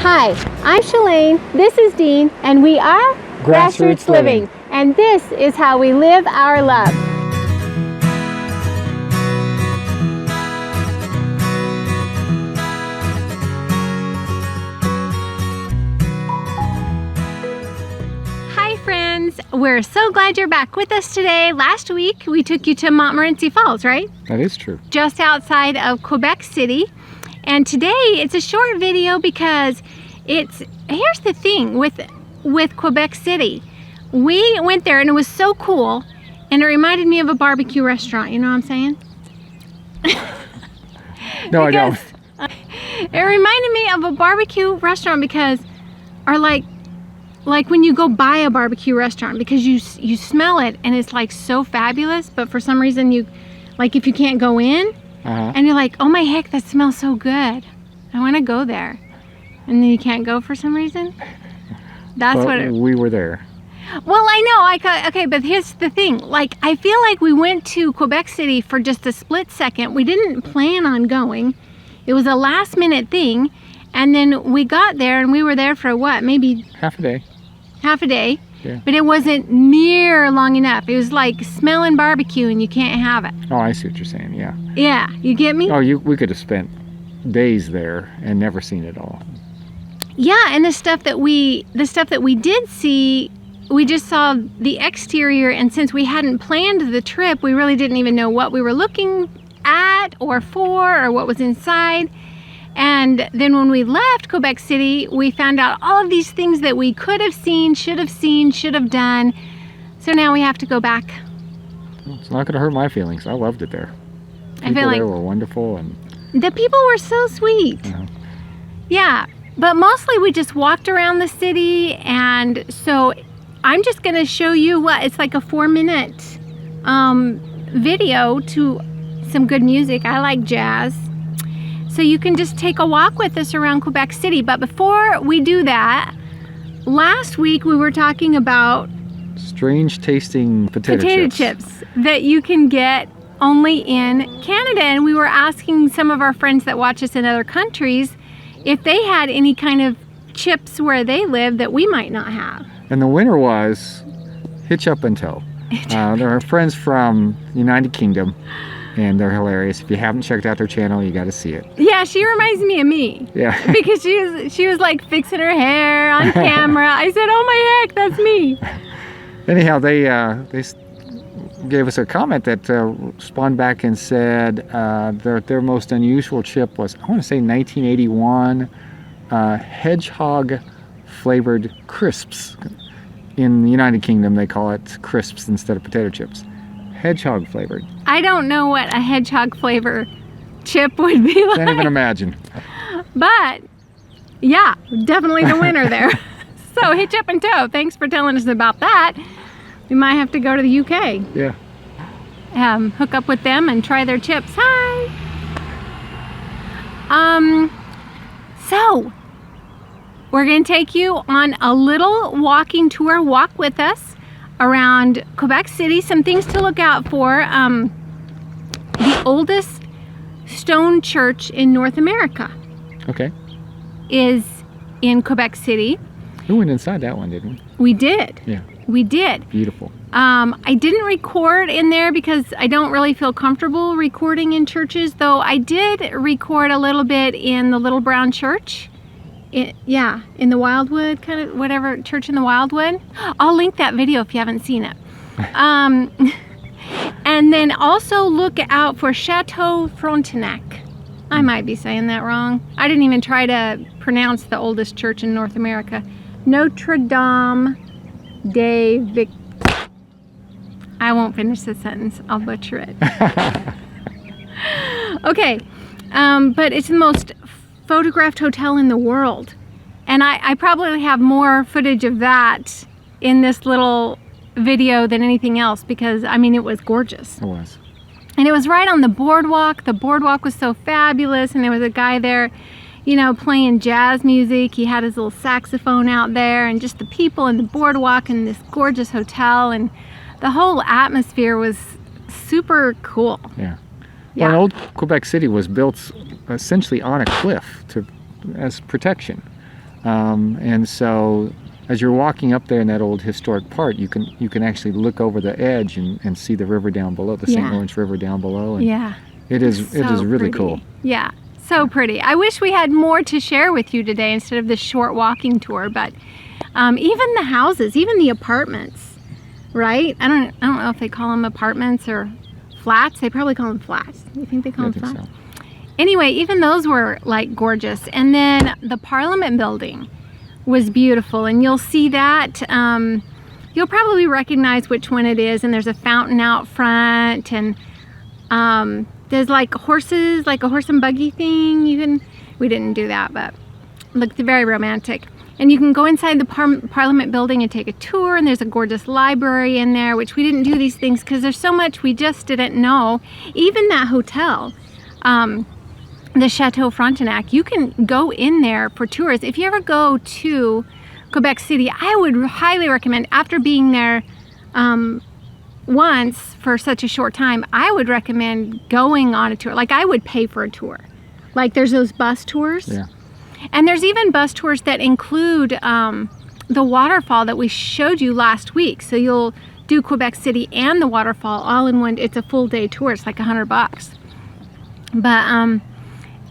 Hi, I'm Shalane, this is Dean, and we are Grassroots Living. And this is how we live our love. Hi friends, we're so glad you're back with us today. Last week we took you to Montmorency Falls, right? That is true. Just outside of Quebec City. And today it's a short video because here's the thing with Quebec City. We went there and it was so cool, and it reminded me of a barbecue restaurant, you know what I'm saying? No, I don't. It reminded me of a barbecue restaurant because, or like when you go buy a barbecue restaurant, because you smell it and it's like so fabulous, but for some reason if you can't go in, and you're like, oh my heck, that smells so good, I want to go there, and then you can't go for some reason. That's what we were there. Well, I know, okay, but here's the thing, I feel like we went to Quebec City for just a split second. We didn't plan on going. It was a last minute thing, and then we got there and we were there for what, maybe half a day. Half a day. Yeah. But it wasn't near long enough. It was like smelling barbecue and you can't have it. Oh, I see what you're saying, yeah. Yeah, you get me? Oh, we could have spent days there and never seen it all. Yeah, and the stuff that we did see, we just saw the exterior, and since we hadn't planned the trip, we really didn't even know what we were looking at or for or what was inside. And then when we left Quebec City, we found out all of these things that we could have seen, should have done. So now we have to go back. It's not going to hurt my feelings. I loved it there. People there were wonderful, and the people were so sweet. Yeah, but mostly we just walked around the city, and so I'm just going to show you it's like a 4-minute video to some good music. I like jazz. So you can just take a walk with us around Quebec City. But before we do that, last week we were talking about strange tasting potato chips that you can get only in Canada. And we were asking some of our friends that watch us in other countries if they had any kind of chips where they live that we might not have. And the winner was HitchUpAndTow. They're our friends from the United Kingdom. And they're hilarious. If you haven't checked out their channel, you got to see it. Yeah, she reminds me of me. Yeah. Because she was like fixing her hair on camera. I said, oh my heck, that's me. Anyhow, they gave us a comment that spawned back and said their most unusual chip was, I want to say 1981, hedgehog flavored crisps. In the United Kingdom, they call it crisps instead of potato chips. Hedgehog flavored. I don't know what a hedgehog flavor chip would be like. Can't even imagine. But yeah, definitely the winner there. So HitchUpAndTow, thanks for telling us about that. We might have to go to the UK. Yeah. Hook up with them and try their chips. Hi. So we're gonna take you on a little walking tour. Walk with us around Quebec City. Some things to look out for. The oldest stone church in North America. Okay. Is in Quebec City. We went inside that one, didn't we? We did. Yeah. We did. Beautiful. I didn't record in there because I don't really feel comfortable recording in churches, though I did record a little bit in the Little Brown Church. In the Wildwood, kind of, whatever, church in the Wildwood. I'll link that video if you haven't seen it. And then also look out for Chateau Frontenac. I might be saying that wrong. I didn't even try to pronounce the oldest church in North America. Notre Dame de Vic. I won't finish the sentence. I'll butcher it. Okay, but it's the most photographed hotel in the world, and I probably have more footage of that in this little video than anything else, because I mean, it was gorgeous. It was. And it was right on the boardwalk. The boardwalk was so fabulous, and there was a guy there, playing jazz music. He had his little saxophone out there, and just the people and the boardwalk and this gorgeous hotel, and the whole atmosphere was super cool. Yeah. Well, old Quebec City was built essentially on a cliff as protection. And so as you're walking up there in that old historic part, you can actually look over the edge and see the river down below, the St. Lawrence River down below. And yeah. it is really pretty. cool. Yeah, so pretty. I wish we had more to share with you today instead of this short walking tour, but even the houses, even the apartments, right? I don't know if they call them apartments or flats. They probably call them flats. You think they call them flats? So. Anyway, even those were like gorgeous. And then the Parliament building was beautiful, and you'll see that. You'll probably recognize which one it is, and there's a fountain out front, and there's like horses, like a horse and buggy thing. We didn't do that, but it looked very romantic. And you can go inside the Parliament building and take a tour, and there's a gorgeous library in there, which we didn't do these things because there's so much we just didn't know. Even that hotel, the Chateau Frontenac, you can go in there for tours. If you ever go to Quebec City, I would highly recommend, after being there once for such a short time, I would recommend going on a tour. Like, I would pay for a tour. Like, there's those bus tours. Yeah. And there's even bus tours that include the waterfall that we showed you last week. So you'll do Quebec City and the waterfall all in one. It's a full day tour. It's like $100. But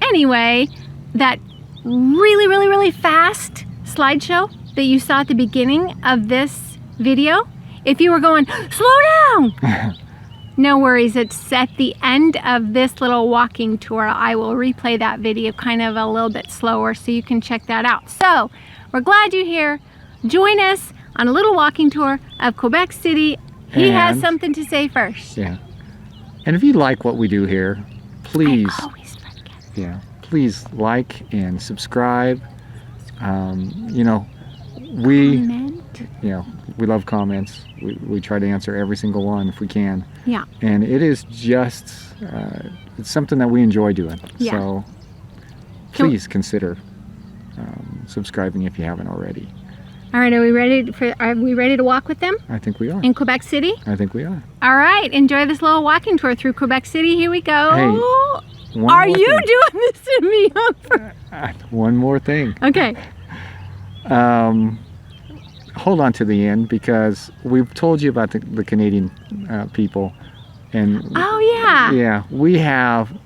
anyway, that really fast slideshow that you saw at the beginning of this video, if you were going, slow down, no worries, it's at the end of this little walking tour. I will replay that video kind of a little bit slower so you can check that out. So we're glad you're here. Join us on a little walking tour of Quebec City. He has something to say first. Yeah. And if you like what we do here, please, I always forget. yeah, please like and subscribe. You know, we love comments. We try to answer every single one if we can. Yeah. And it is just, it's something that we enjoy doing. Yeah. So please consider subscribing if you haven't already. All right, are we ready to walk with them I think we are. in Quebec City? I think we are. All right, enjoy this little walking tour through Quebec City. Here we go. Hey, are you doing this to me? One more thing. Okay. Hold on to the end, because we've told you about the Canadian people, and yeah, we have.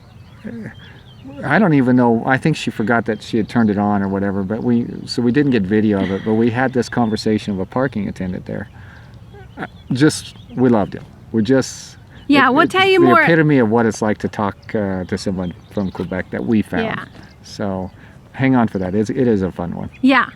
I don't even know. I think she forgot that she had turned it on or whatever. But we didn't get video of it. But we had this conversation of a parking attendant there. We loved it. We're just. Yeah, we'll tell you more. The epitome of what it's like to talk to someone from Quebec that we found. Yeah. So, hang on for that. It is a fun one. Yeah.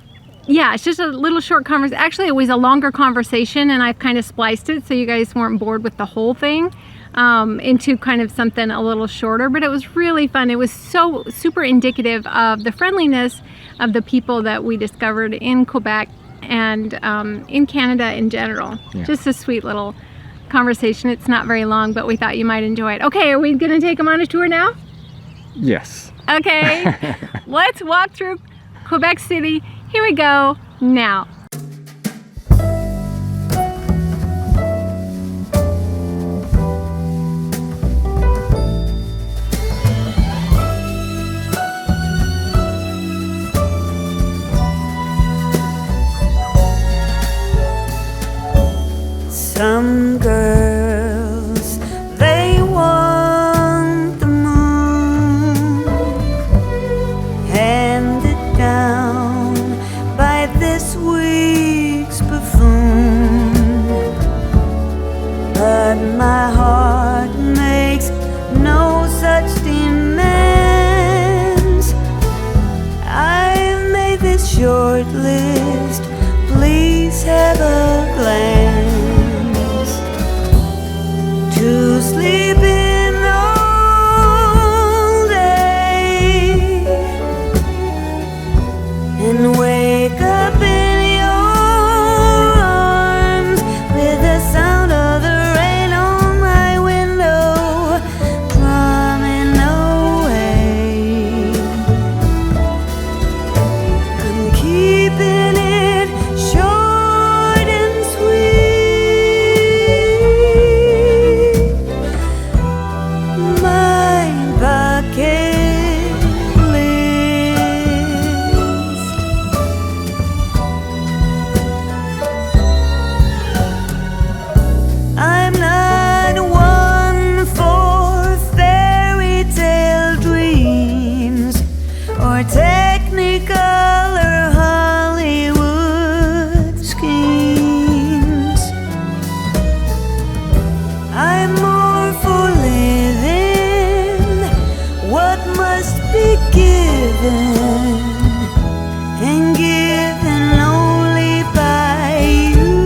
Yeah, it's just a little short conversation. Actually, it was a longer conversation, and I've kind of spliced it so you guys weren't bored with the whole thing into kind of something a little shorter. But it was really fun. It was so super indicative of the friendliness of the people that we discovered in Quebec and in Canada in general. Yeah. Just a sweet little conversation. It's not very long, but we thought you might enjoy it. Okay, are we going to take them on a tour now? Yes. Okay, let's walk through Quebec City. Here we go now. Some girls, they want the moon, handed down by this week's buffoon. But my heart makes no such demands. I've made this short list, please have a glance. To sleep in all day and wake up in your arms with the sound of the rain on my window drumming away. I'm keeping Technicolor Hollywood schemes. I'm more for living what must be given, and given only by you.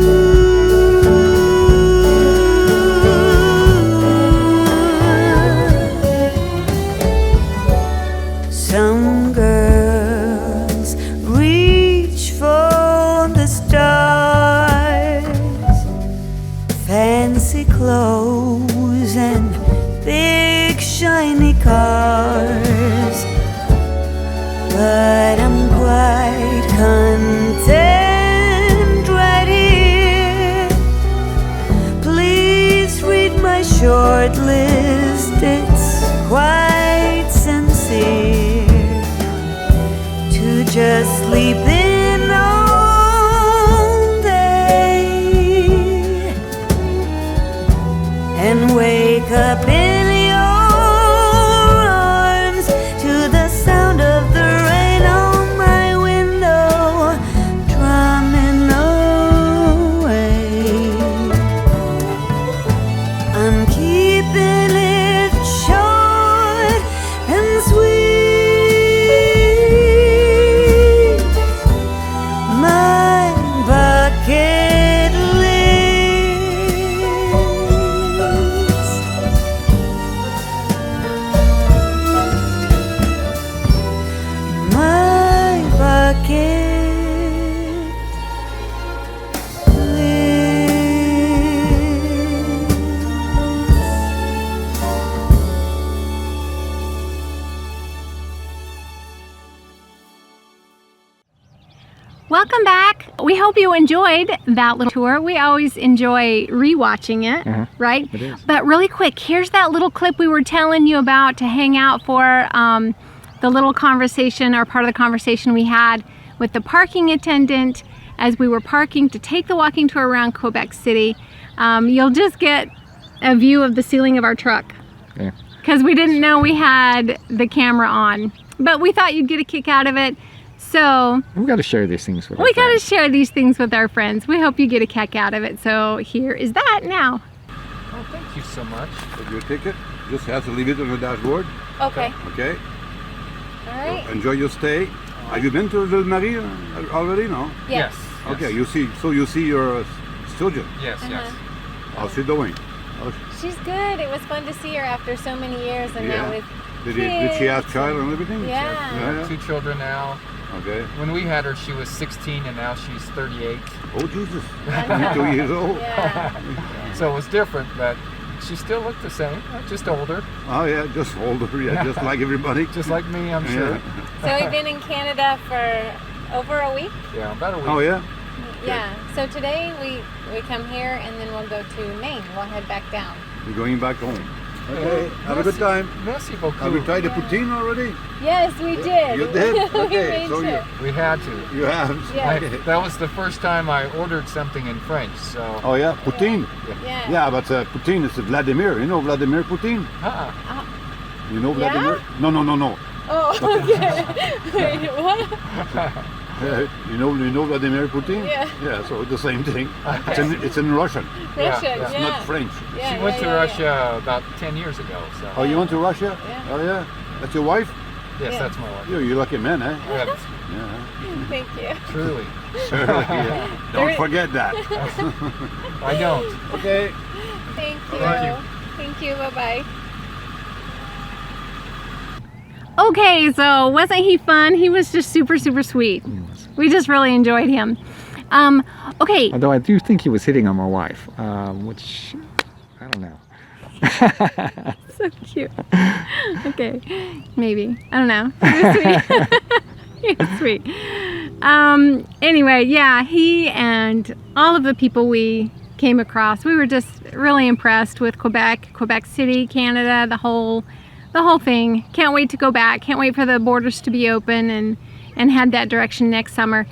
Some girls reach for the stars, fancy clothes and big shiny cars, but I'm quite content right here. Please read my short list, it's quite sincere to just sleep in all day and wake up in your arms to the sound of the rain on my window drumming away. I'm keeping it short and sweet, my bucket list. My bucket Welcome back. We hope you enjoyed that little tour. We always enjoy rewatching it, right? It is. But really quick, here's that little clip we were telling you about to hang out for the little conversation, or part of the conversation we had with the parking attendant as we were parking to take the walking tour around Quebec City. You'll just get a view of the ceiling of our truck Yeah. because we didn't know we had the camera on, but we thought you'd get a kick out of it. So We got to share these things with our we got to friends. share these things with our friends. We hope you get a kick out of it. So here is that now. Oh, thank you so much. Take your ticket. Just have to leave it on the dashboard. Okay. Okay. All right. Enjoy your stay. Have you been to Ville Marie already? No. Yes. Okay. You see. So you see your children. Yes, yes. How's she doing? She's good. It was fun to see her after so many years, and Yeah. now with Did she have child and everything? Yeah. Two children now. Okay. When we had her, she was 16, and now she's 38. Oh Jesus. 2 years old. yeah. So it was different, but she still looked the same, just older, Oh yeah. Just older. Yeah. Just like everybody. just like me, I'm sure. So we've been in Canada for over a week. Yeah, about a week. Oh yeah. Yeah. So today we come here, and then we'll go to Maine. We'll head back down. You're going back home. Okay. Have a good time. Merci beaucoup. Have you tried the poutine already? Yes, we did. You did? we Okay. made So sure. We had to. you have. Yeah. That was the first time I ordered something in French, so. Oh yeah. Poutine. Yeah. Yeah, but Putin is Vladimir. You know Vladimir Putin? You know Vladimir? No. Oh, okay. Wait, what? You know Vladimir Putin? Yeah. Yeah, so the same thing. It's in Russian. Russian. yeah. It's Yeah. not French. Yeah, She went to yeah. Russia about 10 years ago, so. Oh, you went to Russia? Yeah. Oh yeah. That's your wife? Yes, Yeah. that's my wife. You're lucky man, eh? Yes, Yeah. Thank you. truly. Yeah. Don't forget that. I don't. Okay. Thank you. Thank you. Thank you. Bye-bye. Okay, so wasn't he fun? He was just super, super sweet. We just really enjoyed him. Okay. Although I do think he was hitting on my wife, which I don't know. So cute. Okay, maybe. I don't know. He was sweet. He was sweet. Anyway, yeah, he and all of the people we came across, we were just really impressed with Quebec City, Canada, the whole thing. Can't wait to go back. Can't wait for the borders to be open and head that direction next summer.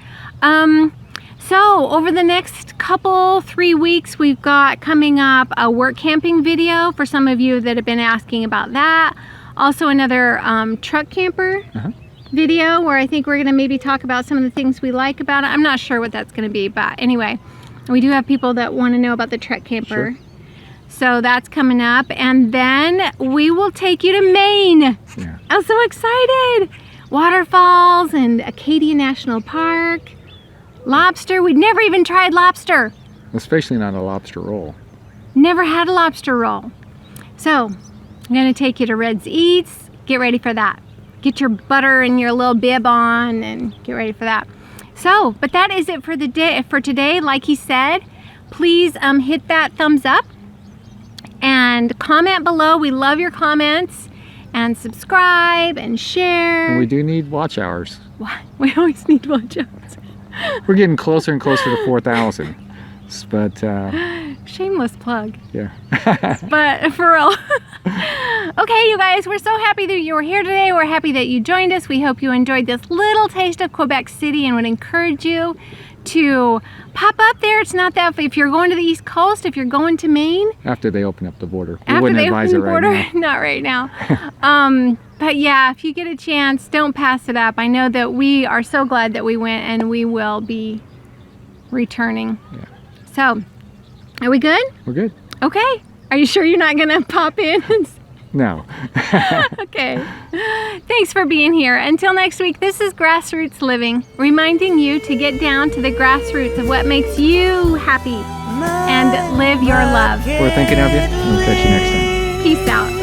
So over the next 3 weeks, we've got coming up a work camping video for some of you that have been asking about that. Also another truck camper video where I think we're gonna maybe talk about some of the things we like about it. I'm not sure what that's gonna be, but anyway, we do have people that want to know about the Trek Camper. Sure. So that's coming up, and then we will take you to Maine. Yeah. I'm so excited. Waterfalls and Acadia National Park. Lobster, we'd never even tried lobster. Especially not a lobster roll. Never had a lobster roll. So I'm gonna take you to Red's Eats. Get ready for that. Get your butter and your little bib on and get ready for that. So, but that is it for the day, for today. Like he said, please hit that thumbs up and comment below. We love your comments, and subscribe and share. And we do need watch hours. We always need watch hours. We're getting closer and closer to 4,000. But Shameless plug. yeah. But for real. Okay, you guys, we're so happy that you were here today. We're happy that you joined us. We hope you enjoyed this little taste of Quebec City, and would encourage you to pop up there. It's not that, if you're going to the East Coast, if you're going to Maine. After they open up the border. We After wouldn't they advise open the it border, right now. not right now. But yeah, if you get a chance, don't pass it up. I know that we are so glad that we went, and we will be returning. Yeah. So, are we good? We're good. Okay. Are you sure you're not gonna pop in? No. Okay. Thanks for being here. Until next week, this is Grassroots Living, reminding you to get down to the grassroots of what makes you happy and live your love. We're thinking of you. We'll catch you next time. Peace out.